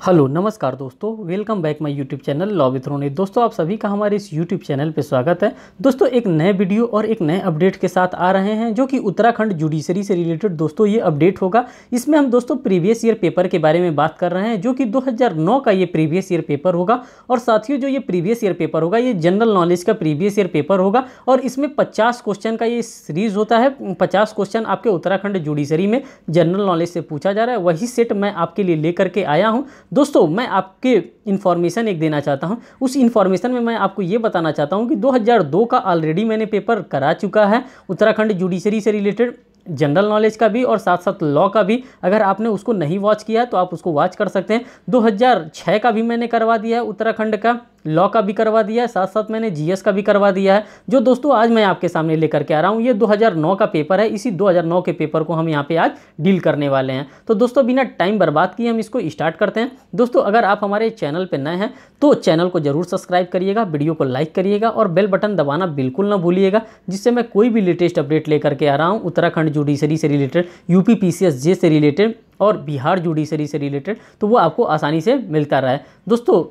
Hello नमस्कार दोस्तों, welcome back my YouTube channel law with Ronit. दोस्तों आप सभी का हमारे इस यूट्यूब चैनल पे स्वागत है। दोस्तों एक नए वीडियो और एक नए अपडेट के साथ आ रहे हैं जो कि उत्तराखंड जुडिशरी से रिलेटेड दोस्तों ये अपडेट होगा। इसमें हम दोस्तों प्रीवियस ईयर पेपर के बारे में बात कर रहे हैं जो कि 2009 का ये प्रीवियस ईयर पेपर होगा। और साथियों जो ये प्रीवियस ईयर पेपर होगा ये जनरल नॉलेज का प्रीवियस ईयर पेपर होगा और इसमें 50 क्वेश्चन का ये सीरीज होता है। 50 क्वेश्चन आपके उत्तराखंड जुडिशरी में जनरल नॉलेज से पूछा जा रहा है, वही सेट मैं आपके लिए लेकर के आया हूँ। दोस्तों मैं आपके इन्फॉर्मेशन एक देना चाहता हूं। उस इन्फॉर्मेशन में मैं आपको ये बताना चाहता हूं कि 2002 का ऑलरेडी मैंने पेपर करा चुका है उत्तराखंड जुडिशरी से रिलेटेड, जनरल नॉलेज का भी और साथ साथ लॉ का भी। अगर आपने उसको नहीं वॉच किया है तो आप उसको वॉच कर सकते हैं। 2006 का भी मैंने करवा दिया है, उत्तराखंड का लॉ का भी करवा दिया है, साथ साथ मैंने जीएस का भी करवा दिया है। जो दोस्तों आज मैं आपके सामने लेकर के आ रहा हूँ ये 2009 का पेपर है। इसी 2009 के पेपर को हम यहाँ पे आज डील करने वाले हैं। तो दोस्तों बिना टाइम बर्बाद किए हम इसको स्टार्ट करते हैं। दोस्तों अगर आप हमारे चैनल पर नए हैं तो चैनल को जरूर सब्सक्राइब करिएगा, वीडियो को लाइक करिएगा और बेल बटन दबाना बिल्कुल ना भूलिएगा, जिससे मैं कोई भी लेटेस्ट अपडेट लेकर के आ रहा हूँ उत्तराखंड जुडिशरी से रिलेटेड, यूपी पीसीएस जे से रिलेटेड और बिहार जुडिशरी से रिलेटेड, तो वो आपको आसानी से मिलता रहा है। दोस्तों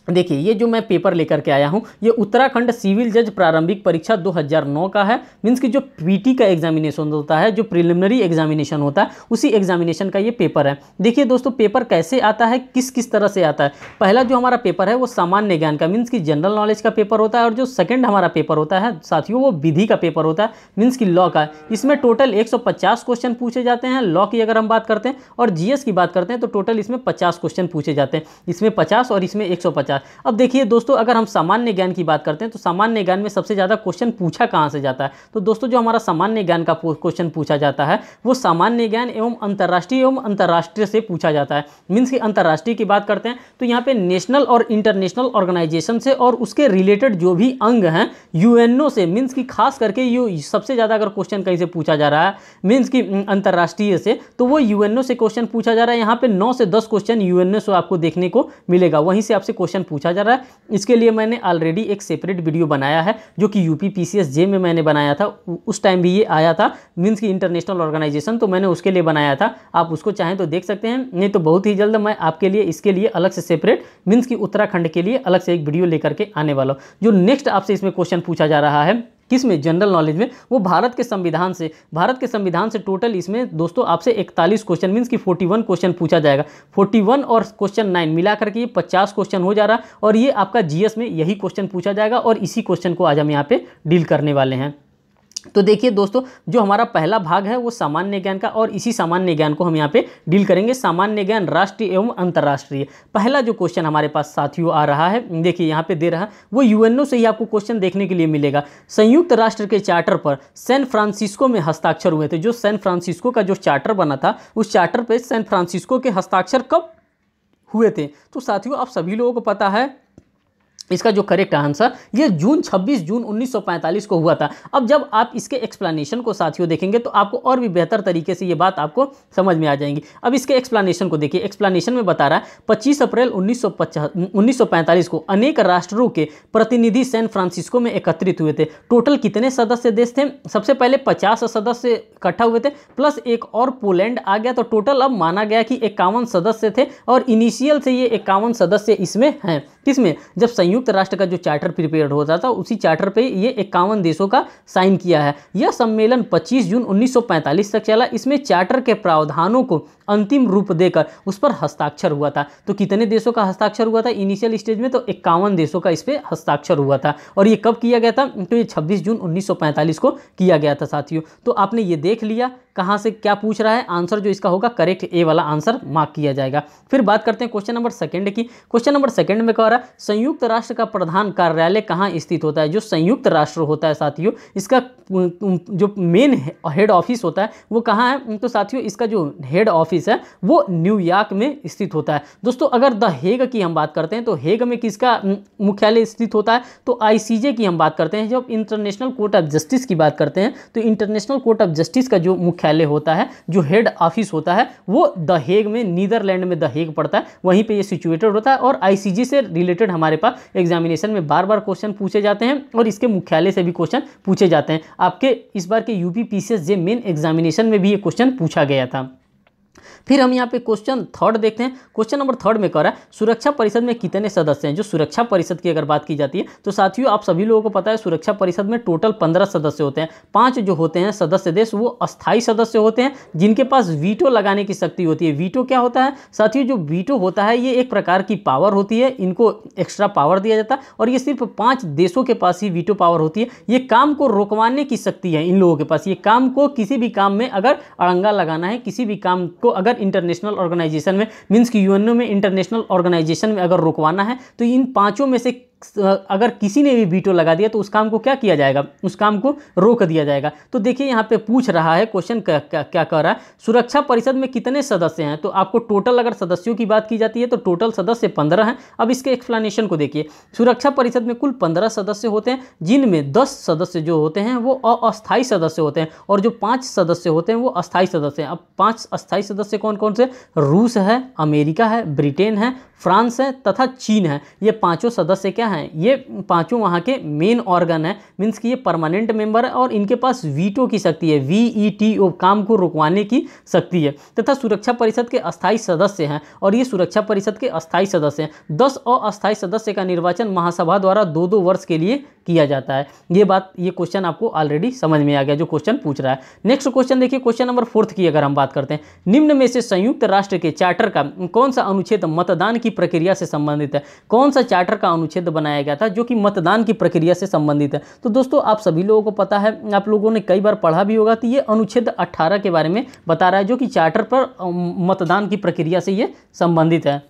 देखिए ये जो मैं पेपर लेकर के आया हूँ ये उत्तराखंड सिविल जज प्रारंभिक परीक्षा 2009 का है। मीन्स कि जो पीटी का एग्जामिनेशन होता है, जो प्रिलिमिनरी एग्जामिनेशन होता है, उसी एग्जामिनेशन का ये पेपर है। देखिए दोस्तों पेपर कैसे आता है, किस किस तरह से आता है। पहला जो हमारा पेपर है वो सामान्य ज्ञान का, मीन्स कि जनरल नॉलेज का पेपर होता है। और जो सेकेंड हमारा पेपर होता है साथियों वो विधि का पेपर होता है, मीन्स कि लॉ का। इसमें टोटल 150 क्वेश्चन पूछे जाते हैं लॉ की अगर हम बात करते हैं, और जीएस की बात करते हैं तो टोटल इसमें 50 क्वेश्चन पूछे जाते हैं। इसमें 50 और इसमें 150। अब देखिए दोस्तों अगर हम सामान्य ज्ञान की बात करते हैं तो सामान्य ज्ञान में सबसे ज़्यादा क्वेश्चन पूछा कहाँ से जाता है। तो दोस्तों जो हमारा सामान्य ज्ञान का क्वेश्चन पूछा जाता है वो सामान्य ज्ञान एवं अंतर्राष्ट्रीय से पूछा जाता है। मीन्स कि अंतर्राष्ट्रीय की बात करते हैं तो यहाँ पे नेशनल और इंटरनेशनल ऑर्गेनाइजेशन से और उसके रिलेटेड जो भी अंग हैं यूएनओ से, मीन्स कि खास करके ये सबसे ज़्यादा अगर क्वेश्चन कहीं से पूछा जा रहा है मीन्स कि अंतर्राष्ट्रीय से, तो वो यूएनओ से क्वेश्चन पूछा जा रहा है। यहाँ पे 9 से 10 क्वेश्चन यूएनओ से आपको देखने को मिलेगा, वहीं से आपसे क्वेश्चन पूछा जा रहा है। इसके लिए मैंने ऑलरेडी एक सेपरेट वीडियो बनाया है जो कि यूपी पीसीएस जे में मैंने बनाया था। उस टाइम भी ये आया था मीन्स की इंटरनेशनल ऑर्गेनाइजेशन, तो मैंने उसके लिए बनाया था। आप उसको चाहें तो देख सकते हैं, नहीं तो बहुत ही जल्द मैं आपके लिए इसके लिए अलग से सेपरेट मीन्स की उत्तराखंड के लिए अलग से एक वीडियो लेकर के आने वाला हूँ। जो नेक्स्ट आपसे इसमें क्वेश्चन पूछा जा रहा है किसमें, जनरल नॉलेज में, वो भारत के संविधान से टोटल इसमें दोस्तों आपसे 41 क्वेश्चन मीन्स कि 41 क्वेश्चन पूछा जाएगा। 41 और क्वेश्चन 9 मिलाकर के ये 50 क्वेश्चन हो जा रहा है। और ये आपका जीएस में यही क्वेश्चन पूछा जाएगा और इसी क्वेश्चन को आज हम यहाँ पे डील करने वाले हैं। तो देखिए दोस्तों जो हमारा पहला भाग है वो सामान्य ज्ञान का, और इसी सामान्य ज्ञान को हम यहाँ पे डील करेंगे। सामान्य ज्ञान राष्ट्रीय एवं अंतर्राष्ट्रीय। पहला जो क्वेश्चन हमारे पास साथियों आ रहा है, देखिए यहाँ पे दे रहा है, वो यूएनओ से ही आपको क्वेश्चन देखने के लिए मिलेगा। संयुक्त राष्ट्र के चार्टर पर सैन फ्रांसिस्को में हस्ताक्षर हुए थे। जो सैन फ्रांसिस्को का जो चार्टर बना था उस चार्टर पर सैन फ्रांसिस्को के हस्ताक्षर कब हुए थे। तो साथियों आप सभी लोगों को पता है इसका जो करेक्ट आंसर ये 26 जून 1945 को हुआ था। अब जब आप इसके एक्सप्लेनेशन को साथियों देखेंगे तो आपको और भी बेहतर तरीके से ये बात आपको समझ में आ जाएंगी। अब इसके एक्सप्लेनेशन को देखिए। एक्सप्लेनेशन में बता रहा है 25 अप्रैल 1945 को अनेक राष्ट्रों के प्रतिनिधि सैन फ्रांसिस्को में एकत्रित हुए थे। टोटल कितने सदस्य देश थे? सबसे पहले 50 सदस्य इकट्ठा हुए थे, प्लस एक और पोलैंड आ गया, तो टोटल अब माना गया कि 51 सदस्य थे। और इनिशियल से ये 51 सदस्य इसमें हैं। किसमें? जब संयुक्त राष्ट्र का जो चार्टर प्रिपेयर होता था उसी चार्टर पे ये 51 देशों का साइन किया है। यह सम्मेलन 25 जून 1945 तक चला। इसमें चार्टर के प्रावधानों को अंतिम रूप देकर उस पर हस्ताक्षर हुआ था। तो कितने देशों का हस्ताक्षर हुआ था इनिशियल स्टेज में? तो 51 देशों का इस पर हस्ताक्षर हुआ था। और ये कब किया गया था? तो ये 26 जून 1945 को किया गया था साथियों। तो आपने ये देख लिया कहाँ से क्या पूछ रहा है। आंसर जो इसका होगा करेक्ट ए वाला आंसर मार्क किया जाएगा। फिर बात करते हैं क्वेश्चन नंबर सेकंड की। क्वेश्चन नंबर सेकंड में कह रहा है संयुक्त राष्ट्र का प्रधान कार्यालय कहाँ स्थित होता है। जो संयुक्त राष्ट्र होता है साथियों इसका जो मेन हेड ऑफिस होता है वो कहाँ है? तो साथियों इसका जो हेड ऑफिस है वो न्यूयॉर्क में स्थित होता है। दोस्तों अगर द हेग की हम बात करते हैं तो हेग में किसका मुख्यालय स्थित होता है? तो आईसीजे की हम बात करते हैं। जब इंटरनेशनल कोर्ट ऑफ जस्टिस की बात करते हैं तो इंटरनेशनल कोर्ट ऑफ जस्टिस का जो मुख्यालय होता है, जो हेड ऑफिस होता है वो द हेग में, नीदरलैंड में द हेग पड़ता है, वहीं पे ये सिचुएटेड होता है। और आईसीजे से रिलेटेड हमारे पास एग्जामिनेशन में बार बार क्वेश्चन पूछे जाते हैं और इसके मुख्यालय से भी क्वेश्चन पूछे जाते हैं। आपके इस बार के यूपी पीसीएस जे मेन एग्जामिनेशन में भी ये क्वेश्चन पूछा गया था। फिर हम यहाँ पे क्वेश्चन थर्ड देखते हैं। क्वेश्चन नंबर थर्ड में कह रहा है सुरक्षा परिषद में कितने सदस्य हैं। जो सुरक्षा परिषद की अगर बात की जाती है तो साथियों आप सभी लोगों को पता है सुरक्षा परिषद में टोटल 15 सदस्य होते हैं। 5 जो होते हैं सदस्य देश वो अस्थायी सदस्य होते हैं जिनके पास वीटो लगाने की शक्ति होती है। वीटो क्या होता है साथियों, जो वीटो होता है ये एक प्रकार की पावर होती है, इनको एक्स्ट्रा पावर दिया जाता है और ये सिर्फ 5 देशों के पास ही वीटो पावर होती है। ये काम को रोकवाने की शक्ति है इन लोगों के पास। ये काम को किसी भी काम में अगर अड़ंगा लगाना है, किसी भी काम को अगर इंटरनेशनल ऑर्गेनाइजेशन में मींस कि यूएनओ में इंटरनेशनल ऑर्गेनाइजेशन में अगर रुकवाना है तो इन 5 में से अगर किसी ने भी वीटो लगा दिया तो उस काम को क्या किया जाएगा, उस काम को रोक दिया जाएगा। तो देखिए यहाँ पे पूछ रहा है क्वेश्चन क्या कह रहा है सुरक्षा परिषद में कितने सदस्य हैं। तो आपको टोटल अगर सदस्यों की बात की जाती है तो टोटल सदस्य 15 हैं। अब इसके एक्सप्लेनेशन को देखिए। सुरक्षा परिषद में कुल 15 सदस्य होते हैं जिनमें 10 सदस्य जो होते हैं वो अस्थायी सदस्य होते हैं और जो 5 सदस्य होते हैं वो अस्थायी सदस्य हैं। अब 5 अस्थायी सदस्य कौन कौन से, रूस है, अमेरिका है, ब्रिटेन है, फ्रांस है तथा चीन है। ये 5 सदस्य क्या हैं, ये 5 वहाँ के मेन ऑर्गन है, मीन्स कि ये परमानेंट मेंबर है और इनके पास वीटो की शक्ति है, VETO काम को रुकवाने की शक्ति है। तथा सुरक्षा परिषद के अस्थायी सदस्य हैं और ये सुरक्षा परिषद के अस्थायी सदस्य हैं। 10 अस्थायी सदस्य का निर्वाचन महासभा द्वारा 2-2 वर्ष के लिए किया जाता है। ये क्वेश्चन आपको ऑलरेडी समझ में आ गया जो क्वेश्चन पूछ रहा है। नेक्स्ट क्वेश्चन देखिए, क्वेश्चन नंबर 4 की अगर हम बात करते हैं, निम्न में से संयुक्त राष्ट्र के चार्टर का कौन सा अनुच्छेद मतदान की प्रक्रिया से संबंधित है। कौन सा चार्टर का अनुच्छेद बनाया गया था जो कि मतदान की प्रक्रिया से संबंधित है। तो दोस्तों आप सभी लोगों को पता है, आप लोगों ने कई बार पढ़ा भी होगा, तो ये अनुच्छेद 18 के बारे में बता रहा है जो कि चार्टर पर मतदान की प्रक्रिया से ये संबंधित है।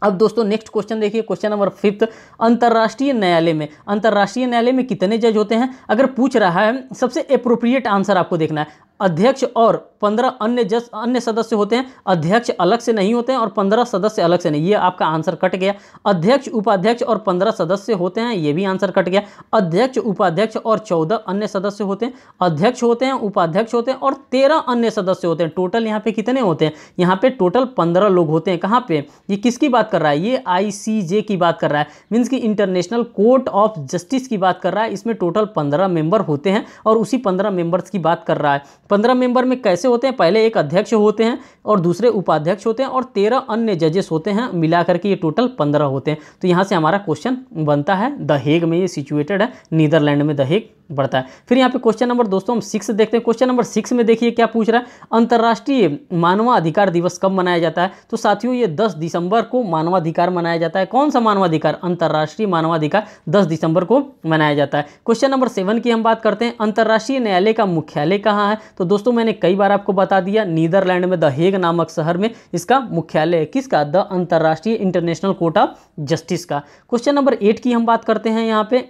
अब दोस्तों नेक्स्ट क्वेश्चन देखिए, क्वेश्चन नंबर 5, अंतर्राष्ट्रीय न्यायालय में कितने जज होते हैं। अगर पूछ रहा है सबसे एप्रोप्रिएट आंसर आपको देखना है। अध्यक्ष और 15 अन्य सदस्य होते हैं। अध्यक्ष अलग से नहीं होते हैं और 15 सदस्य अलग से नहीं। ये आपका आंसर कट गया। अध्यक्ष, उपाध्यक्ष और 15 सदस्य होते हैं, ये भी आंसर कट गया। अध्यक्ष, उपाध्यक्ष और 14 अन्य सदस्य होते हैं। अध्यक्ष होते हैं, उपाध्यक्ष होते हैं और 13 अन्य सदस्य होते हैं। टोटल यहाँ पे कितने होते हैं, यहाँ पे टोटल 15 लोग होते हैं। कहाँ पे, ये किसकी बात कर रहा है, ये ICJ की बात कर रहा है, मीन्स की इंटरनेशनल कोर्ट ऑफ जस्टिस की बात कर रहा है। इसमें टोटल 15 मेंबर होते हैं और उसी 15 मेंबर्स की बात कर रहा है। 15 मेंबर में कैसे होते हैं, पहले एक अध्यक्ष होते हैं और दूसरे उपाध्यक्ष होते हैं और 13 अन्य जजेस होते हैं, मिलाकर के ये टोटल 15 होते हैं। तो यहाँ से हमारा क्वेश्चन बनता है, द हेग में ये सिचुएटेड है, नीदरलैंड में द हेग बढ़ता है। फिर यहाँ पे क्वेश्चन नंबर दोस्तों हम 6 देखते हैं। क्वेश्चन नंबर 6 में देखिए क्या पूछ रहा है, अंतर्राष्ट्रीय मानवाधिकार दिवस कब मनाया जाता है। तो साथियों ये 10 दिसंबर को मानवाधिकार मनाया जाता है। कौन सा मानवाधिकार, अंतर्राष्ट्रीय मानवाधिकार 10 दिसंबर को मनाया जाता है। क्वेश्चन नंबर 7 की हम बात करते हैं, अंतर्राष्ट्रीय न्यायालय का मुख्यालय कहाँ है। तो दोस्तों मैंने कई बार आपको बता दिया, नीदरलैंड में द हेग नामक शहर में इसका मुख्यालय है। किसका, द अंतर्राष्ट्रीय इंटरनेशनल कोर्ट ऑफ जस्टिस का। क्वेश्चन नंबर 8 की हम बात करते हैं यहाँ पे,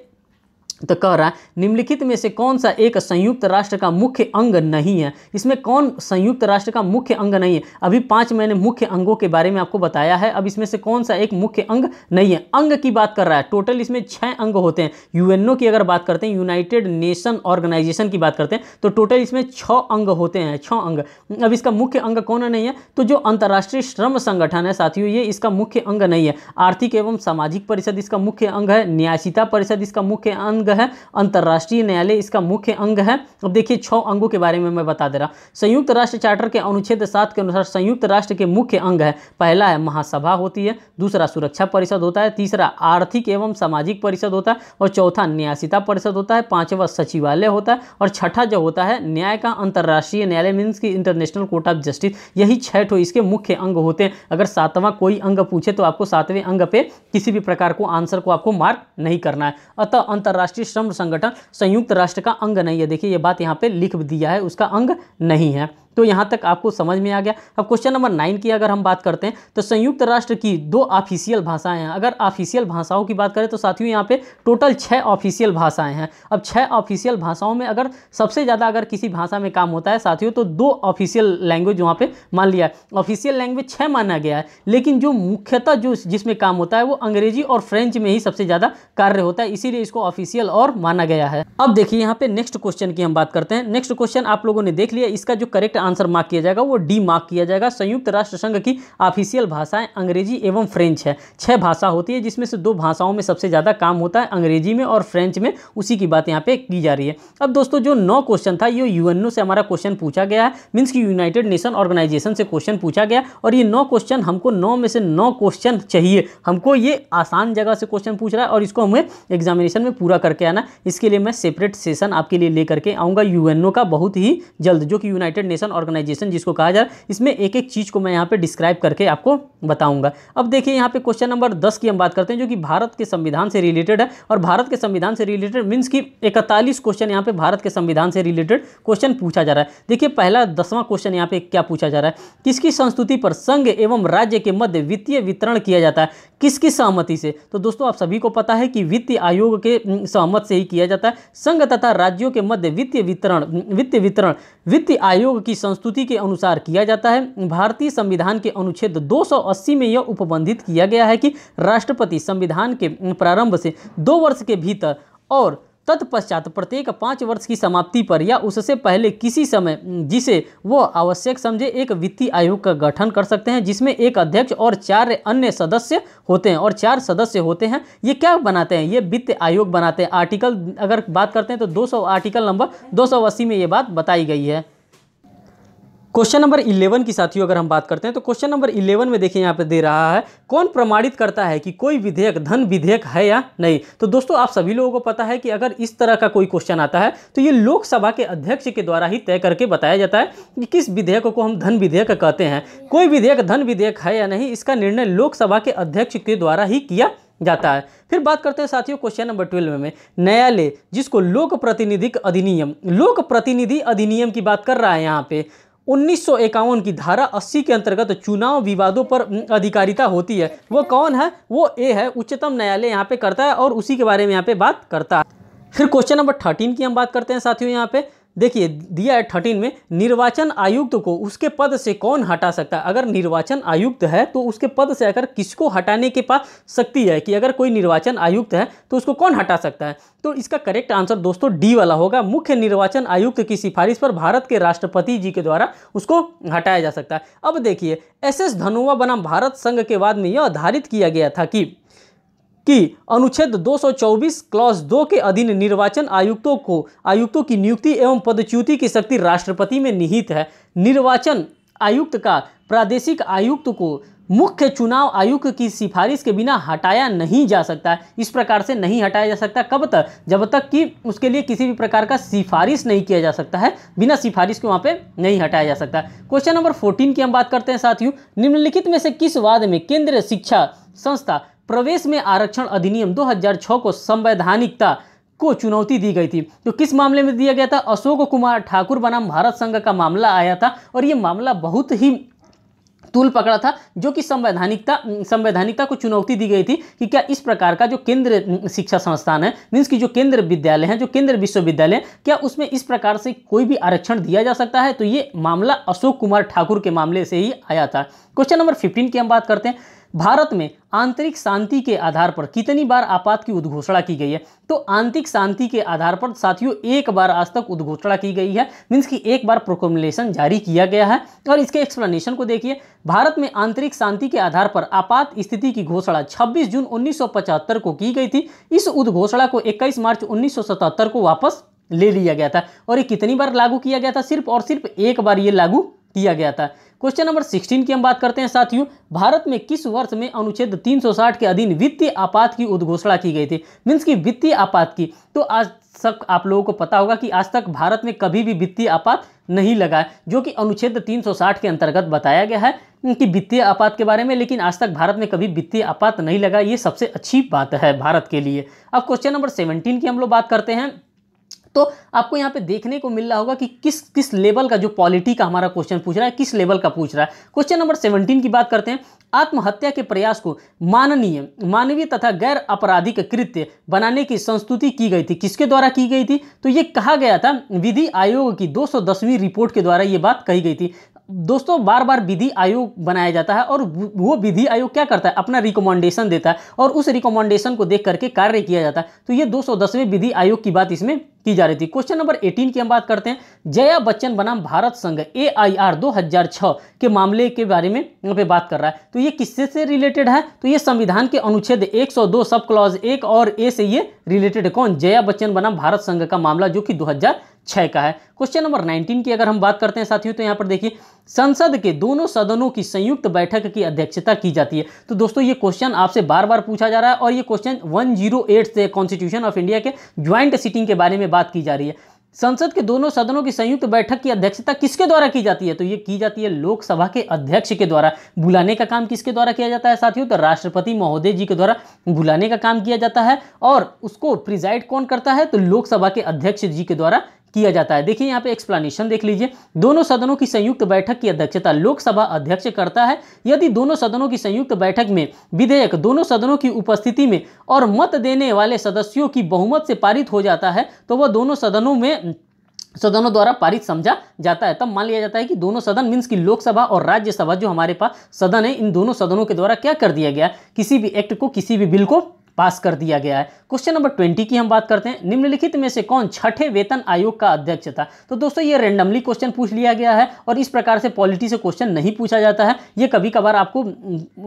तो कह रहा है निम्नलिखित में से कौन सा एक संयुक्त राष्ट्र का मुख्य अंग नहीं है। इसमें कौन संयुक्त राष्ट्र का मुख्य अंग नहीं है। अभी 5 मैंने मुख्य अंगों के बारे में आपको बताया है, अब इसमें से कौन सा एक मुख्य अंग नहीं है। अंग की बात कर रहा है, टोटल इसमें 6 अंग होते हैं। यूएनओ की अगर बात करते हैं, यूनाइटेड नेशन ऑर्गेनाइजेशन की बात करते हैं, तो टोटल इसमें 6 अंग होते हैं, 6 अंग। अब इसका मुख्य अंग कौन नहीं है, तो जो अंतर्राष्ट्रीय श्रम संगठन है साथियों, ये इसका मुख्य अंग नहीं है। आर्थिक एवं सामाजिक परिषद इसका मुख्य अंग है। न्यायिका परिषद इसका मुख्य अंग है। अंतर्राष्ट्रीय न्यायालय इसका मुख्य अंग है। अब देखिए 6 अंगों के बारे में मैं बता दे रहा। संयुक्त राष्ट्र चार्टर के अनुच्छेद 7 के अनुसार संयुक्त राष्ट्र के मुख्य अंग है, पहला है महासभा होती है, दूसरा सुरक्षा परिषद होता है, तीसरा आर्थिक एवं सामाजिक परिषद होता है और चौथा न्यायिका परिषद होता है, 5वां सचिवालय होता है और 6ठा जो होता है न्याय का अंतर्राष्ट्रीय न्यायालय मीन्स की इंटरनेशनल कोर्ट ऑफ जस्टिस। यही 6 ठो इसके मुख्य अंग होते हैं। अगर 7वां कोई अंग पूछे तो आपको 7वें अंग पे किसी भी प्रकार को आंसर को आपको मार्क नहीं करना है। अतः अंतर्राष्ट्रीय श्रम संगठन संयुक्त राष्ट्र का अंग नहीं है। देखिए ये बात यहाँ पे लिख दिया है, उसका अंग नहीं है। तो यहाँ तक आपको समझ में आ गया। अब क्वेश्चन नंबर 9 की अगर हम बात करते हैं, तो संयुक्त राष्ट्र की 2 ऑफिशियल भाषाएं हैं। अगर ऑफिशियल भाषाओं की बात करें तो साथियों यहाँ पे टोटल 6 ऑफिशियल भाषाएं हैं। अब 6 ऑफिशियल भाषाओं में अगर सबसे ज़्यादा अगर किसी भाषा में काम होता है साथियों, तो 2 ऑफिशियल लैंग्वेज वहाँ पे मान लिया है। ऑफिशियल लैंग्वेज 6 माना गया है, लेकिन जो मुख्यतः जिसमें काम होता है वो अंग्रेजी और फ्रेंच में ही सबसे ज़्यादा कार्य होता है, इसीलिए इसको ऑफिशियल और माना गया है। अब देखिए यहाँ पे नेक्स्ट क्वेश्चन की हम बात करते हैं। नेक्स्ट क्वेश्चन आप लोगों ने देख लिया, इसका जो करेक्ट आंसर मार्क किया जाएगा वो डी मार्क किया जाएगा। संयुक्त राष्ट्र संघ की ऑफिशियल भाषाएं अंग्रेजी एवं फ्रेंच है। 6 भाषा होती है जिसमें से 2 भाषाओं में सबसे ज़्यादा काम होता है, अंग्रेजी में और फ्रेंच में, उसी की बात यहाँ पे की जा रही है। अब दोस्तों जो 9 क्वेश्चन था ये यूएनओ से हमारा क्वेश्चन पूछा गया है, मीन्स कि यूनाइटेड नेशन ऑर्गेनाइजेशन से क्वेश्चन पूछा गया और ये 9 क्वेश्चन हमको 9 में से 9 क्वेश्चन चाहिए। हमको ये आसान जगह से क्वेश्चन पूछ रहा है और इसको हमें एग्जामिनेशन में पूरा करके आना। इसके लिए मैं सेपरेट सेशन आपके लिए लेकर के आऊँगा यूएनओ का बहुत ही जल्द, जो कि यूनाइटेड नेशन ऑर्गेनाइजेशन जिसको कहा जाए, इसमें एक एक चीज़ को मैं यहाँ पे डिस्क्राइब करके आपको बताऊंगा। अब देखिए यहाँ पे क्वेश्चन नंबर 10 की हम बात करते हैं जो कि भारत के संविधान से रिलेटेड है और भारत के संविधान से रिलेटेड मीन्स कि 41 क्वेश्चन यहाँ पे भारत के संविधान से रिलेटेड क्वेश्चन पूछा जा रहा है। देखिए पहला 10वां क्वेश्चन यहाँ पे क्या पूछा जा रहा है, किसकी संस्तुति पर संघ एवं राज्य के मध्य वित्तीय वितरण किया जाता है, किसकी सहमति से। तो दोस्तों आप सभी को पता है कि वित्त आयोग के सहमत से ही किया जाता है। संघ तथा राज्यों के मध्य वित्तीय वितरण वित्त आयोग की संस्तुति के अनुसार किया जाता है। भारतीय संविधान के अनुच्छेद 280 में यह उपबंधित किया गया है कि राष्ट्रपति संविधान के प्रारंभ से 2 वर्ष के भीतर और तत्पश्चात प्रत्येक 5 वर्ष की समाप्ति पर या उससे पहले किसी समय जिसे वो आवश्यक समझे एक वित्तीय आयोग का गठन कर सकते हैं, जिसमें एक अध्यक्ष और 4 अन्य सदस्य होते हैं और 4 सदस्य होते हैं। ये क्या बनाते हैं, ये वित्त आयोग बनाते हैं। आर्टिकल अगर बात करते हैं तो 200 आर्टिकल नंबर 280 में ये बात बताई गई है। क्वेश्चन नंबर 11 की साथियों अगर हम बात करते हैं तो क्वेश्चन नंबर 11 में देखिए यहाँ पे दे रहा है, कौन प्रमाणित करता है कि कोई विधेयक धन विधेयक है या नहीं। तो दोस्तों आप सभी लोगों को पता है कि अगर इस तरह का कोई क्वेश्चन आता है तो ये लोकसभा के अध्यक्ष के द्वारा ही तय करके बताया जाता है कि किस विधेयक को हम धन विधेयक कहते हैं। कोई विधेयक धन विधेयक है या नहीं, इसका निर्णय लोकसभा के अध्यक्ष के द्वारा ही किया जाता है। फिर बात करते हैं साथियों क्वेश्चन नंबर 12 में, न्यायालय जिसको लोक प्रतिनिधि अधिनियम की बात कर रहा है यहाँ पे 1951 की धारा 80 के अंतर्गत चुनाव विवादों पर अधिकारिता होती है। वो कौन है, वो ए है, उच्चतम न्यायालय यहाँ पे करता है और उसी के बारे में यहाँ पे बात करता है। फिर क्वेश्चन नंबर 13 की हम बात करते हैं साथियों। यहाँ पे देखिए दिया है 13 में, निर्वाचन आयुक्त को उसके पद से कौन हटा सकता है। अगर निर्वाचन आयुक्त है तो उसके पद से अगर किसको हटाने के पास शक्ति है कि अगर कोई निर्वाचन आयुक्त है तो उसको कौन हटा सकता है। तो इसका करेक्ट आंसर दोस्तों डी वाला होगा, मुख्य निर्वाचन आयुक्त की सिफारिश पर भारत के राष्ट्रपति जी के द्वारा उसको हटाया जा सकता है। अब देखिए एस धनोआ बनाम भारत संघ के बाद में यह आधारित किया गया था कि अनुच्छेद 224 क्लॉज 2 के अधीन निर्वाचन आयुक्तों की नियुक्ति एवं पदच्युति की शक्ति राष्ट्रपति में निहित है। निर्वाचन आयुक्त का प्रादेशिक आयुक्त को मुख्य चुनाव आयुक्त की सिफारिश के बिना हटाया नहीं जा सकता है। इस प्रकार से नहीं हटाया जा सकता, कब तक, जब तक कि उसके लिए किसी भी प्रकार का सिफारिश नहीं किया जा सकता है, बिना सिफारिश के वहाँ पे नहीं हटाया जा सकता। क्वेश्चन नंबर 14 की हम बात करते हैं साथियों, निम्नलिखित में से किस वाद में केंद्रीय शिक्षा संस्था प्रवेश में आरक्षण अधिनियम 2006 को संवैधानिकता को चुनौती दी गई थी। तो किस मामले में दिया गया था, अशोक कुमार ठाकुर बनाम भारत संघ का मामला आया था और ये मामला बहुत ही तूल पकड़ा था, जो कि संवैधानिकता को चुनौती दी गई थी कि क्या इस प्रकार का जो केंद्र शिक्षा संस्थान है, मीन्स की जो केंद्र विद्यालय हैं, जो केंद्र विश्वविद्यालय, क्या उसमें इस प्रकार से कोई भी आरक्षण दिया जा सकता है। तो ये मामला अशोक कुमार ठाकुर के मामले से ही आया था। क्वेश्चन नंबर 15 की हम बात करते हैं, भारत में आंतरिक शांति के आधार पर कितनी बार आपात की उद्घोषणा की गई है। तो आंतरिक शांति के आधार पर साथियों एक बार आज तक उद्घोषणा की गई है, मीन्स कि एक बार प्रोक्लेमेशन जारी किया गया है। और इसके एक्सप्लेनेशन को देखिए, भारत में आंतरिक शांति के आधार पर आपात स्थिति की घोषणा 26 जून 1975 को की गई थी। इस उद्घोषणा को 21 मार्च 1977 को वापस ले लिया गया था और ये कितनी बार लागू किया गया था, सिर्फ और सिर्फ एक बार ये लागू किया गया था। क्वेश्चन नंबर 16 की हम बात करते हैं साथियों, भारत में किस वर्ष में अनुच्छेद 360 के अधीन वित्तीय आपात की उद्घोषणा की गई थी। मीन्स की वित्तीय आपात की, तो आज सब आप लोगों को पता होगा कि आज तक भारत में कभी भी वित्तीय आपात नहीं लगा, जो कि अनुच्छेद 360 के अंतर्गत बताया गया है कि वित्तीय आपात के बारे में, लेकिन आज तक भारत में कभी वित्तीय आपात नहीं लगा। ये सबसे अच्छी बात है भारत के लिए। अब क्वेश्चन नंबर 17 की हम लोग बात करते हैं, तो आपको यहाँ पे देखने को मिल रहा होगा कि किस लेवल का जो पॉलिटी का हमारा क्वेश्चन पूछ रहा है, किस लेवल का पूछ रहा है। क्वेश्चन नंबर 17 की बात करते हैं, आत्महत्या के प्रयास को मानवीय तथा गैर आपराधिक कृत्य बनाने की संस्तुति की गई थी। किसके द्वारा की गई थी, तो ये कहा गया था विधि आयोग की 210वीं रिपोर्ट के द्वारा ये बात कही गई थी। दोस्तों बार बार विधि आयोग बनाया जाता है और वो विधि आयोग क्या करता है, अपना रिकमेंडेशन देता है और उस रिकमेंडेशन को देख करके कार्य किया जाता है। तो ये 210वें विधि आयोग की बात इसमें की जा रही थी। क्वेश्चन नंबर 18 की हम बात करते हैं। जया बच्चन बनाम भारत संघ AIR 2006 के मामले के बारे में यहाँ पे बात कर रहा है। तो ये किससे से रिलेटेड है, तो ये संविधान के अनुच्छेद 102 सब क्लॉज 1 और ए से ये रिलेटेड है। कौन, जया बच्चन बनाम भारत संघ का मामला जो कि 2006 का है। क्वेश्चन नंबर 19 की अगर हम बात करते हैं साथियों, तो यहाँ पर देखिए संसद के दोनों सदनों की संयुक्त बैठक की अध्यक्षता की जाती है। तो दोस्तों ये क्वेश्चन आपसे बार बार पूछा जा रहा है और ये क्वेश्चन 108 से कॉन्स्टिट्यूशन ऑफ इंडिया के ज्वाइंट सीटिंग के बारे में बात की जा रही है। संसद के दोनों सदनों की संयुक्त बैठक की अध्यक्षता किसके द्वारा की जाती है, तो ये की जाती है लोकसभा के अध्यक्ष के द्वारा। बुलाने का काम किसके द्वारा किया जाता है साथियों, तो राष्ट्रपति महोदय जी के द्वारा बुलाने का काम किया जाता है और उसको प्रिजाइड कौन करता है, तो लोकसभा के अध्यक्ष जी के द्वारा किया जाता है। देखिए यहाँ पे एक्सप्लेनेशन देख लीजिए। दोनों सदनों की संयुक्त बैठक की अध्यक्षता लोकसभा अध्यक्ष करता है। यदि दोनों सदनों की संयुक्त बैठक में विधेयक दोनों सदनों की उपस्थिति में और मत देने वाले सदस्यों की बहुमत से पारित हो जाता है तो वह दोनों सदनों द्वारा पारित समझा जाता है। तब मान लिया जाता है कि दोनों सदन मीन्स की लोकसभा और राज्यसभा जो हमारे पास सदन है, इन दोनों सदनों के द्वारा क्या कर दिया गया, किसी भी एक्ट को, किसी भी बिल को पास कर दिया गया है। क्वेश्चन नंबर 20 की हम बात करते हैं। निम्नलिखित में से कौन छठे वेतन आयोग का अध्यक्ष था। तो दोस्तों ये रैंडमली क्वेश्चन पूछ लिया गया है और इस प्रकार से पॉलिटी से क्वेश्चन नहीं पूछा जाता है। ये कभी कभार आपको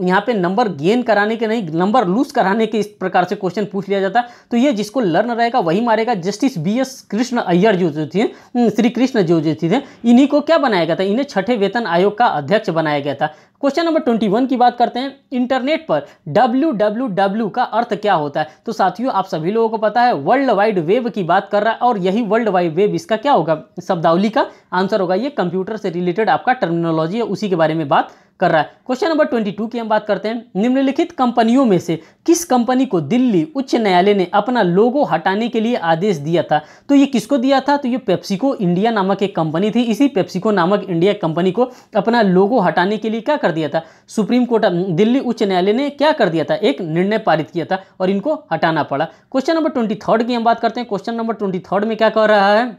यहाँ पे नंबर गेन कराने के नहीं, नंबर लूज कराने के इस प्रकार से क्वेश्चन पूछ लिया जाता है। तो ये जिसको लर्न रहेगा वही मारेगा। जस्टिस BS कृष्ण अय्यर जो थे, श्री कृष्ण जो थे, इन्हीं को क्या बनाया गया था, इन्हें छठे वेतन आयोग का अध्यक्ष बनाया गया था। क्वेश्चन नंबर 21 की बात करते हैं। इंटरनेट पर www का अर्थ क्या होता है। तो साथियों आप सभी लोगों को पता है वर्ल्ड वाइड वेब की बात कर रहा है और यही वर्ल्ड वाइड वेब इसका क्या होगा, शब्दावली का आंसर होगा। ये कंप्यूटर से रिलेटेड आपका टर्मिनोलॉजी है, उसी के बारे में बात कर रहा है। क्वेश्चन नंबर 22 की हम बात करते हैं। निम्नलिखित कंपनियों में से किस कंपनी को दिल्ली उच्च न्यायालय ने अपना लोगो हटाने के लिए आदेश दिया था। तो ये किसको दिया था, तो ये पेप्सिको इंडिया नामक एक कंपनी थी। इसी पेप्सिको नामक इंडिया कंपनी को अपना लोगो हटाने के लिए क्या कर दिया था, सुप्रीम कोर्ट दिल्ली उच्च न्यायालय ने क्या कर दिया था, एक निर्णय पारित किया था और इनको हटाना पड़ा। क्वेश्चन नंबर 23 की हम बात करते हैं। क्वेश्चन नंबर 23 में क्या कह रहा है,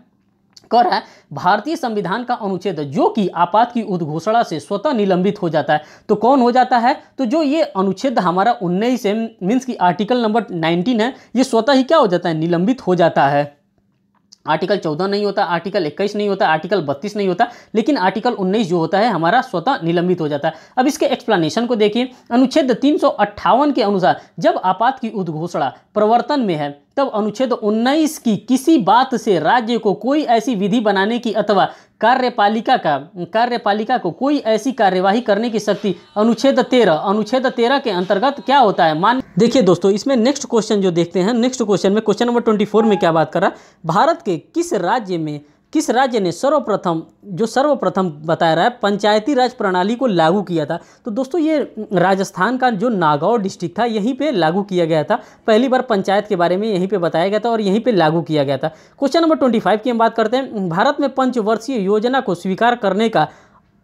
भारतीय संविधान का अनुच्छेद जो कि आपात की उद्घोषणा से स्वतः निलंबित हो जाता है। तो कौन हो जाता है, तो जो ये अनुच्छेद हमारा 19 है मीन्स की आर्टिकल नंबर 19 है, ये स्वतः ही क्या हो जाता है, निलंबित हो जाता है। आर्टिकल 14 नहीं होता, आर्टिकल 21 नहीं होता, आर्टिकल 32 नहीं होता, लेकिन आर्टिकल 19 जो होता है हमारा स्वतः निलंबित हो जाता है। अब इसके एक्सप्लेनेशन को देखिए। अनुच्छेद 358 के अनुसार जब आपात की उद्घोषणा प्रवर्तन में है तब अनुच्छेद 19 की किसी बात से राज्य को कोई ऐसी विधि बनाने की अथवा कार्यपालिका को कोई ऐसी कार्यवाही करने की शक्ति अनुच्छेद 13 के अंतर्गत क्या होता है, मान। देखिए दोस्तों इसमें नेक्स्ट क्वेश्चन जो देखते हैं, नेक्स्ट क्वेश्चन में क्वेश्चन नंबर 24 में क्या बात कर रहा है, भारत के किस राज्य ने सर्वप्रथम बता रहा है पंचायती राज प्रणाली को लागू किया था। तो दोस्तों ये राजस्थान का जो नागौर डिस्ट्रिक्ट था यहीं पे लागू किया गया था। पहली बार पंचायत के बारे में यहीं पे बताया गया था और यहीं पे लागू किया गया था। क्वेश्चन नंबर 25 की हम बात करते हैं। भारत में पंचवर्षीय योजना को स्वीकार करने का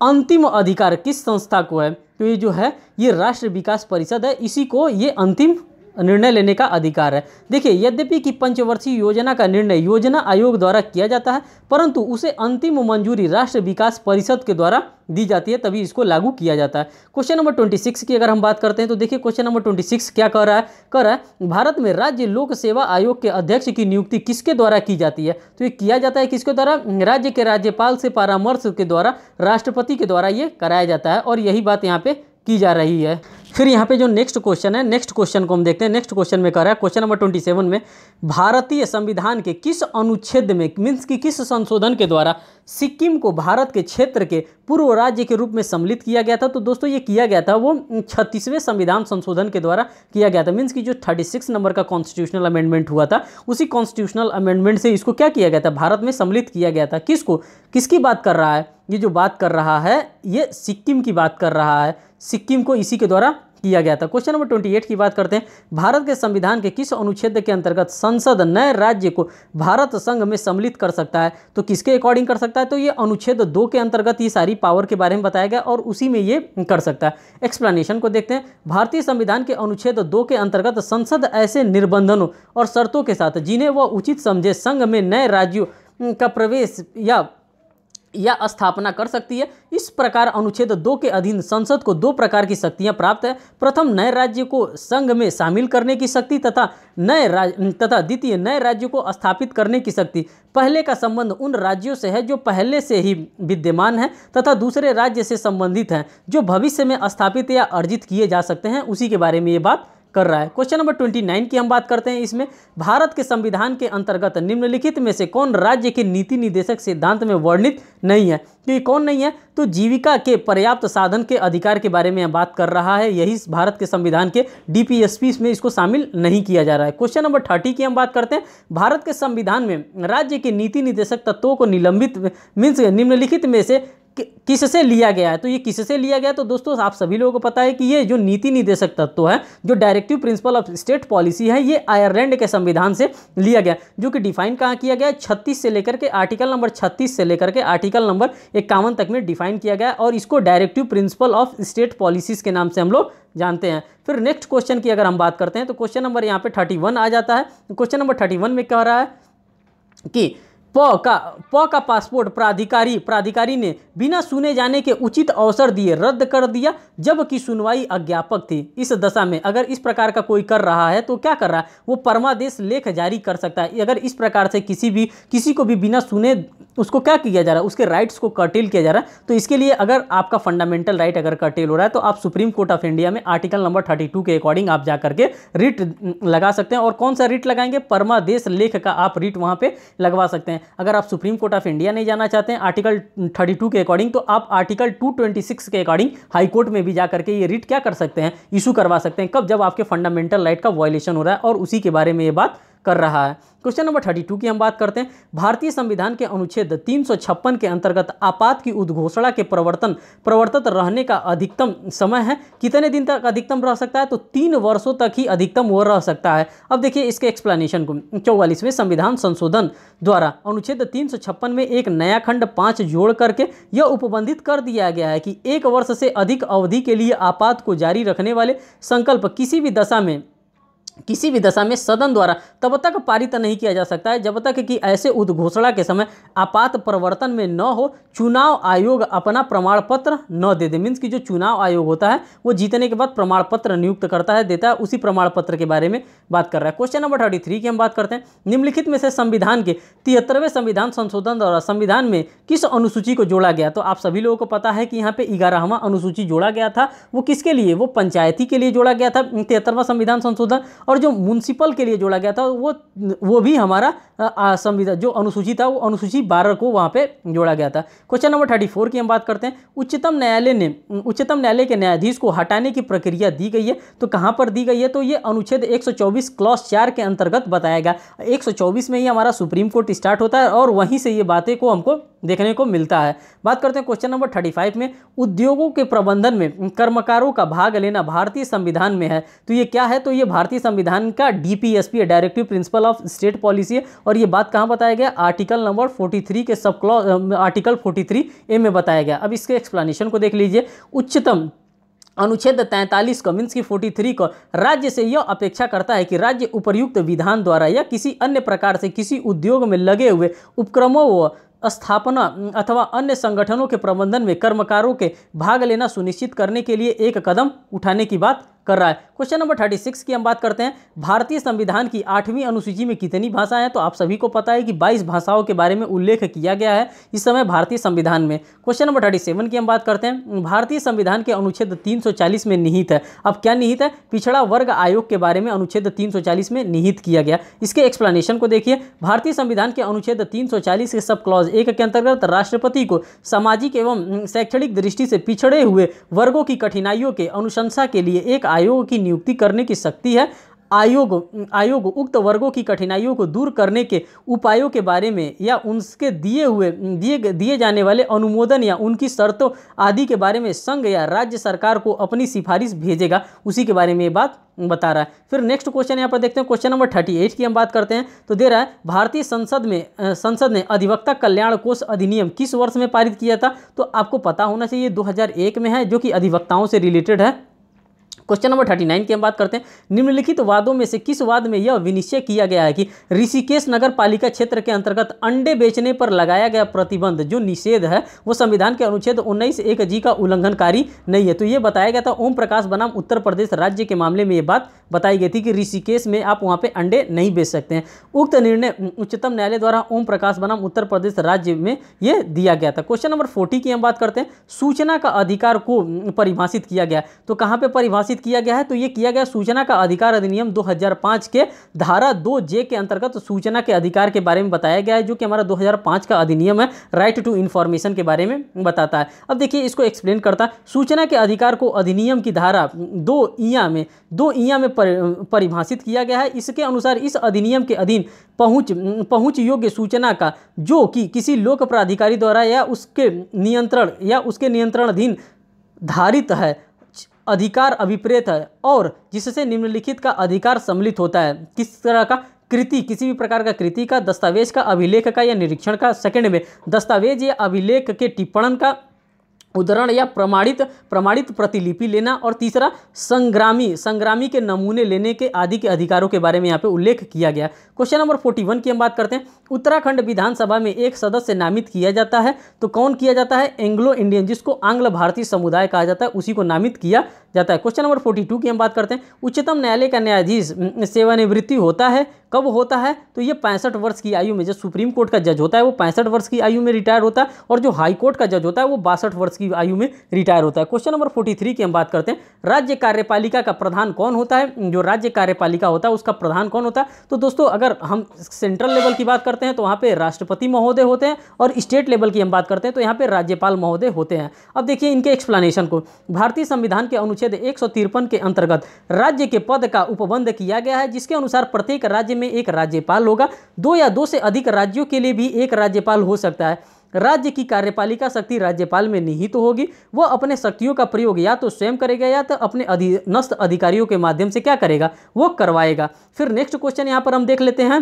अंतिम अधिकार किस संस्था को है। तो ये जो है ये राष्ट्रीय विकास परिषद है, इसी को ये अंतिम निर्णय लेने का अधिकार है। देखिए यद्यपि कि पंचवर्षीय योजना का निर्णय योजना आयोग द्वारा किया जाता है, परंतु उसे अंतिम मंजूरी राष्ट्रीय विकास परिषद के द्वारा दी जाती है, तभी इसको लागू किया जाता है। क्वेश्चन नंबर 26 की अगर हम बात करते हैं तो देखिए क्वेश्चन नंबर 26 क्या कह रहा है, भारत में राज्य लोक सेवा आयोग के अध्यक्ष की नियुक्ति किसके द्वारा की जाती है। तो ये किया जाता है किसके द्वारा, राज्य के राज्यपाल से परामर्श के द्वारा, राष्ट्रपति के द्वारा ये कराया जाता है और यही बात यहाँ पे की जा रही है। फिर यहाँ पे जो नेक्स्ट क्वेश्चन है, नेक्स्ट क्वेश्चन को हम देखते हैं। नेक्स्ट क्वेश्चन में कह रहा है क्वेश्चन नंबर 27 में भारतीय संविधान के किस अनुच्छेद में मीन्स की किस संशोधन के द्वारा सिक्किम को भारत के क्षेत्र के पूर्व राज्य के रूप में सम्मिलित किया गया था। तो दोस्तों ये किया गया था वो 36वें संविधान संशोधन के द्वारा किया गया था। मीन्स की जो 36 नंबर का कॉन्स्टिट्यूशनल अमेंडमेंट हुआ था उसी कॉन्स्टिट्यूशनल अमेंडमेंट से इसको क्या किया गया था, भारत में सम्मिलित किया गया था। किसको, किसकी बात कर रहा है, ये जो बात कर रहा है ये सिक्किम की बात कर रहा है, सिक्किम को इसी के द्वारा किया गया था। क्वेश्चन नंबर 28 की बात करते हैं। भारत के संविधान के किस अनुच्छेद के अंतर्गत संसद नए राज्य को भारत संघ में सम्मिलित कर सकता है। तो किसके अकॉर्डिंग कर सकता है, तो ये अनुच्छेद 2 के अंतर्गत ये सारी पावर के बारे में बताया गया और उसी में ये कर सकता है। एक्सप्लेनेशन को देखते हैं। भारतीय संविधान के अनुच्छेद 2 के अंतर्गत संसद ऐसे निर्बंधनों और शर्तों के साथ जिन्हें वह उचित समझे संघ में नए राज्यों का प्रवेश या या स्थापना कर सकती है। इस प्रकार अनुच्छेद 2 के अधीन संसद को 2 प्रकार की शक्तियां प्राप्त है। प्रथम, नए राज्य को संघ में शामिल करने की शक्ति तथा द्वितीय, नए राज्यों को स्थापित करने की शक्ति। पहले का संबंध उन राज्यों से है जो पहले से ही विद्यमान है तथा दूसरे राज्य से संबंधित हैं जो भविष्य में स्थापित या अर्जित किए जा सकते हैं, उसी के बारे में ये बात कर रहा है। क्वेश्चन नंबर 29 की हम बात करते हैं। इसमें भारत के संविधान के अंतर्गत निम्नलिखित में से कौन राज्य के नीति निर्देशक सिद्धांत में वर्णित नहीं है? तो ये कौन नहीं है? तो जीविका के पर्याप्त साधन के अधिकार के बारे में हम बात कर रहा है। यही भारत के संविधान के डीपीएसपी में इसको शामिल नहीं किया जा रहा है। क्वेश्चन नंबर 30 की हम बात करते हैं। भारत के संविधान में राज्य के नीति निर्देशक तत्वों को निम्नलिखित में से किससे लिया गया है? तो ये किससे लिया गया है? तो दोस्तों आप सभी लोगों को पता है कि ये जो नीति निर्देशक तत्व है, जो directive principle of state policy है, ये आयरलैंड के संविधान से लिया गया, जो कि डिफाइन कहाँ किया गया? 36 से लेकर के आर्टिकल नंबर 36 से लेकर के आर्टिकल नंबर 51 तक में डिफाइन किया गया और इसको directive principle of state policies के नाम से हम लोग जानते हैं। फिर नेक्स्ट क्वेश्चन की अगर हम बात करते हैं तो क्वेश्चन नंबर यहाँ पे 31 आ जाता है। क्वेश्चन नंबर 31 में कह रहा है कि प का पासपोर्ट प्राधिकारी ने बिना सुने जाने के उचित अवसर दिए रद्द कर दिया, जबकि सुनवाई अज्ञापक थी। इस दशा में अगर इस प्रकार का कोई कर रहा है तो क्या कर रहा है? वो परमादेश लेख जारी कर सकता है। अगर इस प्रकार से किसी को भी बिना सुने उसको क्या किया जा रहा है, उसके राइट्स को कर्टेल किया जा रहा है, तो इसके लिए अगर आपका फंडामेंटल राइट अगर कर्टेल हो रहा है तो आप सुप्रीम कोर्ट ऑफ इंडिया में आर्टिकल नंबर 32 के अकॉर्डिंग आप जा करके रिट लगा सकते हैं। और कौन सा रिट लगाएंगे? परमादेश लेख का आप रिट वहां पे लगवा सकते हैं। अगर आप सुप्रीम कोर्ट ऑफ इंडिया नहीं जाना चाहते हैं आर्टिकल 32 के अकॉर्डिंग, तो आप आर्टिकल 226 के अकॉर्डिंग हाई कोर्ट में भी जा करके ये रिट क्या कर सकते हैं? इशू करवा सकते हैं। कब? जब आपके फंडामेंटल राइट का वायलेशन हो रहा है, और उसी के बारे में ये बात कर रहा है। क्वेश्चन नंबर 32 की हम बात करते हैं। भारतीय संविधान के अनुच्छेद 356 के अंतर्गत आपात की उद्घोषणा के प्रवर्तित रहने का अधिकतम समय है। कितने दिन तक अधिकतम रह सकता है? तो 3 वर्षों तक ही अधिकतम वो रह सकता है। अब देखिए इसके एक्सप्लेनेशन को। 44वें संविधान संशोधन द्वारा अनुच्छेद 356 में एक नया खंड 5 जोड़ करके यह उपबंधित कर दिया गया है कि 1 वर्ष से अधिक अवधि के लिए आपात को जारी रखने वाले संकल्प किसी भी दशा में सदन द्वारा तब तक पारित नहीं किया जा सकता है जब तक कि ऐसे उद्घोषणा के समय आपात प्रवर्तन में न हो, चुनाव आयोग अपना प्रमाण पत्र न दे दे। मीन्स कि जो चुनाव आयोग होता है वो जीतने के बाद प्रमाण पत्र नियुक्त करता है, देता है, उसी प्रमाण पत्र के बारे में बात कर रहा है। क्वेश्चन नंबर 33 की हम बात करते हैं। निम्नलिखित में से संविधान के 73वें संविधान संशोधन द्वारा संविधान में किस अनुसूची को जोड़ा गया? तो आप सभी लोगों को पता है कि यहाँ पे 11वां अनुसूची जोड़ा गया था। वो किसके लिए? वो पंचायती के लिए जोड़ा गया था 73वां संविधान संशोधन। और जो म्युनिसिपल के लिए जोड़ा गया था वो भी हमारा संविधान जो अनुसूची था वो अनुसूची 12 को वहां पे जोड़ा गया था। क्वेश्चन नंबर 34 की हम बात करते हैं। उच्चतम न्यायालय के न्यायाधीश को हटाने की प्रक्रिया दी गई है, तो कहां पर दी गई है? तो ये अनुच्छेद 124 क्लॉज 4 के अंतर्गत बताया गया। 124 में ही हमारा सुप्रीम कोर्ट स्टार्ट होता है और वहीं से ये बातें को हमको देखने को मिलता है। बात करते हैं क्वेश्चन नंबर 35 में। उद्योगों के प्रबंधन में कर्मकारों का भाग लेना भारतीय संविधान में है, तो ये क्या है? तो ये भारतीय संविधान का डीपीएसपी है, directive principle of state policy है। और ये बात कहाँ बताया गया? आर्टिकल नंबर 43 के सब क्लॉज आर्टिकल 43A में बताया गया। अब इसके एक्सप्लेनेशन को देख लीजिए। उच्चतम अनुच्छेद 43 को मीन्स की 43 को राज्य से यह अपेक्षा करता है कि राज्य उपर्युक्त विधान द्वारा या किसी अन्य प्रकार से किसी उद्योग में लगे हुए उपक्रमों व स्थापना अथवा अन्य संगठनों के प्रबंधन में कर्मकारों के भाग लेना सुनिश्चित करने के लिए एक कदम उठाने की बात कर रहा है। क्वेश्चन नंबर 36 की हम बात करते हैं। भारतीय संविधान की 8वीं अनुसूची में कितनी भाषाएं हैं? तो आप सभी को पता है कि 22 भाषाओं के बारे में उल्लेख किया गया है इस समय भारतीय संविधान में। क्वेश्चन नंबर 37 की हम बात करते हैं। भारतीय संविधान के अनुच्छेद 340 में निहित है। अब क्या निहित है? पिछड़ा वर्ग आयोग के बारे में अनुच्छेद 340 में निहित किया गया। इसके एक्सप्लेनेशन को देखिए। भारतीय संविधान के अनुच्छेद 340 के सब क्लॉज 1 के अंतर्गत राष्ट्रपति को सामाजिक एवं शैक्षणिक दृष्टि से पिछड़े हुए वर्गों की कठिनाइयों के अनुशंसा के लिए एक आयोग की नियुक्ति करने की शक्ति है। आयोग उक्त वर्गों की कठिनाइयों को दूर करने के उपायों के बारे में या उनके दिए जाने वाले अनुमोदन या उनकी शर्तों आदि के बारे में संघ या राज्य सरकार को अपनी सिफारिश भेजेगा, उसी के बारे में ये बात बता रहा है। फिर नेक्स्ट क्वेश्चन यहाँ पर देखते हैं। क्वेश्चन नंबर 38 की हम बात करते हैं तो दे रहा है भारतीय संसद ने अधिवक्ता कल्याण कोष अधिनियम किस वर्ष में पारित किया था? तो आपको पता होना चाहिए 2001 में है, जो कि अधिवक्ताओं से रिलेटेड है। क्वेश्चन नंबर 39 की हम बात करते हैं। निम्नलिखित वादों में से किस वाद में यह विनिश्चय किया गया है कि ऋषिकेश नगर पालिका क्षेत्र के अंतर्गत अंडे बेचने पर लगाया गया प्रतिबंध जो निषेध है वो संविधान के अनुच्छेद 19(1) का उल्लंघनकारी नहीं है। तो ये बताया गया था ओम प्रकाश बनाम उत्तर प्रदेश राज्य के मामले में ये बात बताई गई थी कि ऋषिकेश में आप वहाँ पे अंडे नहीं बेच सकते हैं। उक्त निर्णय उच्चतम न्यायालय द्वारा ओम प्रकाश बनाम उत्तर प्रदेश राज्य में ये दिया गया था। क्वेश्चन नंबर 40 की हम बात करते हैं। सूचना का अधिकार को परिभाषित किया गया, तो कहाँ पे परिभाषित किया गया है? तो ये किया गया सूचना का अधिकार अधिनियम 2005 के धारा 2J के अंतर्गत सूचना के अधिकार के बारे में बताया गया है, जो कि हमारा 2005 का अधिनियम है, राइट टू इन्फॉर्मेशन के बारे में बताता है। अब देखिए इसको एक्सप्लेन करता है। सूचना के अधिकार को अधिनियम की धारा 2 में परिभाषित किया गया है। इसके अनुसार इस अधिनियम के अधीन पहुंच योग्य सूचना का जो कि किसी लोक प्राधिकारी द्वारा या उसके नियंत्रणाधीन धारित है, अधिकार अभिप्रेत है और जिससे निम्नलिखित का अधिकार सम्मिलित होता है। किस तरह का? कृति, किसी भी प्रकार का कृति का, दस्तावेज का, अभिलेख का या निरीक्षण का। सेकंड में दस्तावेज या अभिलेख के टिप्पण का, उद्धरण या प्रमाणित प्रतिलिपि लेना। और तीसरा संग्रामी के नमूने लेने के आदि के अधिकारों के बारे में यहाँ पे उल्लेख किया गया। क्वेश्चन नंबर 41 की हम बात करते हैं। उत्तराखंड विधानसभा में एक सदस्य नामित किया जाता है, तो कौन किया जाता है? एंग्लो इंडियन, जिसको आंग्ल भारतीय समुदाय कहा जाता है, उसी को नामित किया जाता है। क्वेश्चन नंबर 42 की हम बात करते हैं। उच्चतम न्यायालय का न्यायाधीश सेवानिवृत्ति होता है, कब होता है? तो ये 65 वर्ष की आयु में। जो सुप्रीम कोर्ट का जज होता है वो 65 वर्ष की आयु में रिटायर होता है और जो हाई कोर्ट का जज होता है वो 62 वर्ष की आयु में रिटायर होता है। क्वेश्चन नंबर 43 की हम बात करते हैं। राज्य कार्यपालिका का प्रधान कौन होता है? जो राज्य कार्यपालिका होता है उसका प्रधान कौन होता है? तो दोस्तों अगर हम सेंट्रल लेवल की बात करते हैं तो वहाँ पे राष्ट्रपति महोदय होते हैं और स्टेट लेवल की हम बात करते हैं तो यहाँ पे राज्यपाल महोदय होते हैं। अब देखिए इनके एक्सप्लेनेशन को। भारतीय संविधान के अनुच्छेद 153 के अंतर्गत राज्य के पद का उपबंध किया गया है, जिसके अनुसार प्रत्येक राज्य में एक राज्यपाल होगा। 2 या 2 से अधिक राज्यों के लिए भी एक राज्यपाल हो सकता है। राज्य की कार्यपालिका शक्ति राज्यपाल में निहित तो होगी। वह अपने शक्तियों का प्रयोग या तो स्वयं करेगा या तो अपने अधीनस्थ अधिकारियों के माध्यम से क्या करेगा? वो करवाएगा। फिर नेक्स्ट क्वेश्चन यहाँ पर हम देख लेते हैं।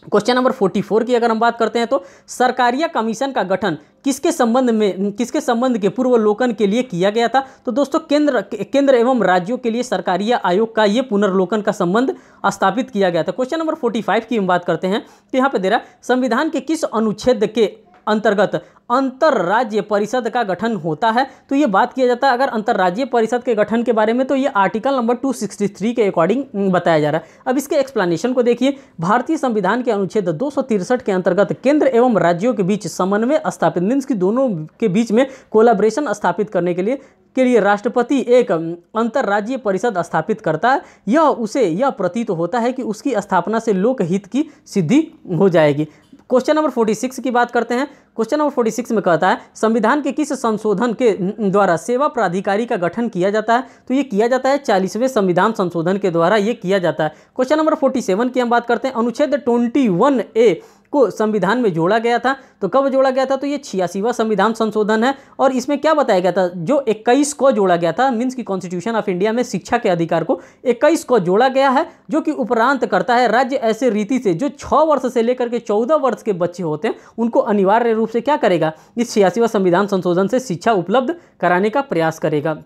क्वेश्चन नंबर 44 की अगर हम बात करते हैं तो सरकारिया कमीशन का गठन किसके संबंध के पूर्वावलोकन के लिए किया गया था? तो दोस्तों केंद्र एवं राज्यों के लिए सरकारिया आयोग का ये पुनर्लोकन का संबंध स्थापित किया गया था। क्वेश्चन नंबर 45 की हम बात करते हैं तो यहाँ पे दे रहा संविधान के किस अनुच्छेद के अंतर्गत अंतरराज्य परिषद का गठन होता है? तो ये बात किया जाता है अगर अंतरराज्यीय परिषद के गठन के बारे में तो ये आर्टिकल नंबर 263 के अकॉर्डिंग बताया जा रहा है। अब इसके एक्सप्लेनेशन को देखिए। भारतीय संविधान के अनुच्छेद 263 के अंतर्गत केंद्र एवं राज्यों के बीच समन्वय स्थापित, मीन्स की दोनों के बीच में कोलैबोरेशन स्थापित करने के लिए राष्ट्रपति एक अंतरराज्यीय परिषद स्थापित करता है। यह प्रतीत होता है कि उसकी स्थापना से लोकहित की सिद्धि हो जाएगी। क्वेश्चन नंबर 46 की बात करते हैं। क्वेश्चन नंबर 46 में कहता है संविधान के किस संशोधन के द्वारा सेवा प्राधिकारी का गठन किया जाता है? तो ये किया जाता है 40वें संविधान संशोधन के द्वारा ये किया जाता है। क्वेश्चन नंबर 47 की हम बात करते हैं। अनुच्छेद 21A को संविधान में जोड़ा गया था, तो कब जोड़ा गया था? तो ये 86वां संविधान संशोधन है और इसमें क्या बताया गया था? जो 21 को जोड़ा गया था, मीन्स की कॉन्स्टिट्यूशन ऑफ इंडिया में शिक्षा के अधिकार को 21 को जोड़ा गया है, जो कि उपरांत करता है राज्य ऐसे रीति से जो 6 वर्ष से लेकर के 14 वर्ष के बच्चे होते हैं उनको अनिवार्य रूप से क्या करेगा? इस 86वां संविधान संशोधन से शिक्षा उपलब्ध कराने का प्रयास करेगा।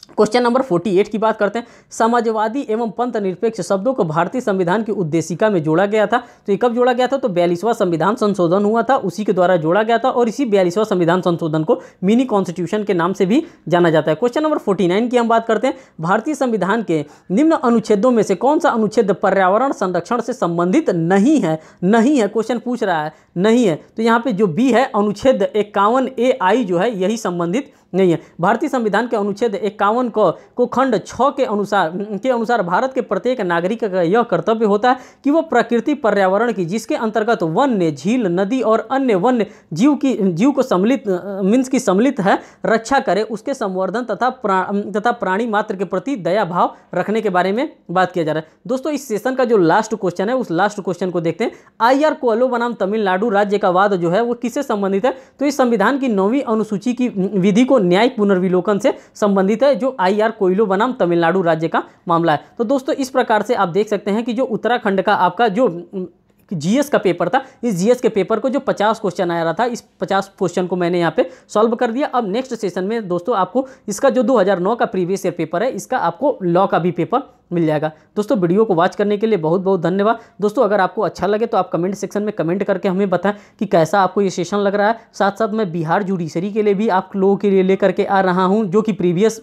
क्वेश्चन नंबर 48 की बात करते हैं। समाजवादी एवं पंथ निरपेक्ष शब्दों को भारतीय संविधान की उद्देशिका में जोड़ा गया था, तो ये कब जोड़ा गया था? तो 42वां संविधान संशोधन हुआ था, उसी के द्वारा जोड़ा गया था और इसी 42वां संविधान संशोधन को मिनी कॉन्स्टिट्यूशन के नाम से भी जाना जाता है। क्वेश्चन नंबर 49 की हम बात करते हैं। भारतीय संविधान के निम्न अनुच्छेदों में से कौन सा अनुच्छेद पर्यावरण संरक्षण से संबंधित नहीं है? क्वेश्चन पूछ रहा है, नहीं है। तो यहाँ पे जो बी है अनुच्छेद 51AI जो है यही संबंधित नहीं है। भारतीय संविधान के अनुच्छेद 51 को खंड 6 के अनुसार भारत के प्रत्येक नागरिक का यह कर्तव्य होता है कि वह प्रकृति पर्यावरण की, जिसके अंतर्गत वन्य, झील, नदी और अन्य वन्य जीव को सम्मिलित है, रक्षा करे, उसके संवर्धन तथा प्राणी मात्र के प्रति दया भाव रखने के बारे में बात किया जा रहा है। दोस्तों इस सेशन का जो लास्ट क्वेश्चन है उस लास्ट क्वेश्चन को देखते हैं। IR कोयलो बनाम तमिलनाडु राज्य का वाद जो है वो किससे संबंधित है? तो इस संविधान की 9वीं अनुसूची की विधि को न्यायिक पुनर्विलोकन से संबंधित है, जो IR कोयलो बनाम तमिलनाडु राज्य का मामला है। तो दोस्तों इस प्रकार से आप देख सकते हैं कि जो उत्तराखंड का आपका जो जीएस का पेपर था, इस जीएस के पेपर को जो 50 क्वेश्चन आया रहा था, इस 50 क्वेश्चन को मैंने यहाँ पे सॉल्व कर दिया। अब नेक्स्ट सेशन में दोस्तों आपको इसका जो 2009 का प्रीवियस ईयर पेपर है, इसका आपको लॉ का भी पेपर मिल जाएगा। दोस्तों वीडियो को वॉच करने के लिए बहुत बहुत धन्यवाद। दोस्तों अगर आपको अच्छा लगे तो आप कमेंट सेक्शन में कमेंट करके हमें बताएं कि कैसा आपको ये सेशन लग रहा है। साथ साथ मैं बिहार जुडिशरी के लिए भी आप लोगों के लिए लेकर के आ रहा हूँ, जो कि प्रीवियस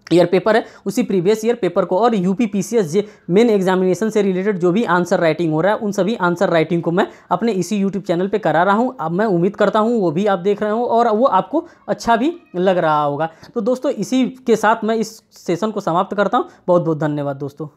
ईयर पेपर है, उसी प्रीवियस ईयर पेपर को और यूपी पीसीएस जे मेन एग्जामिनेशन से रिलेटेड जो भी आंसर राइटिंग हो रहा है, उन सभी आंसर राइटिंग को मैं अपने इसी यूट्यूब चैनल पे करा रहा हूं। अब मैं उम्मीद करता हूं वो भी आप देख रहे हो और वो आपको अच्छा भी लग रहा होगा। तो दोस्तों इसी के साथ मैं इस सेशन को समाप्त करता हूं। बहुत बहुत धन्यवाद दोस्तों।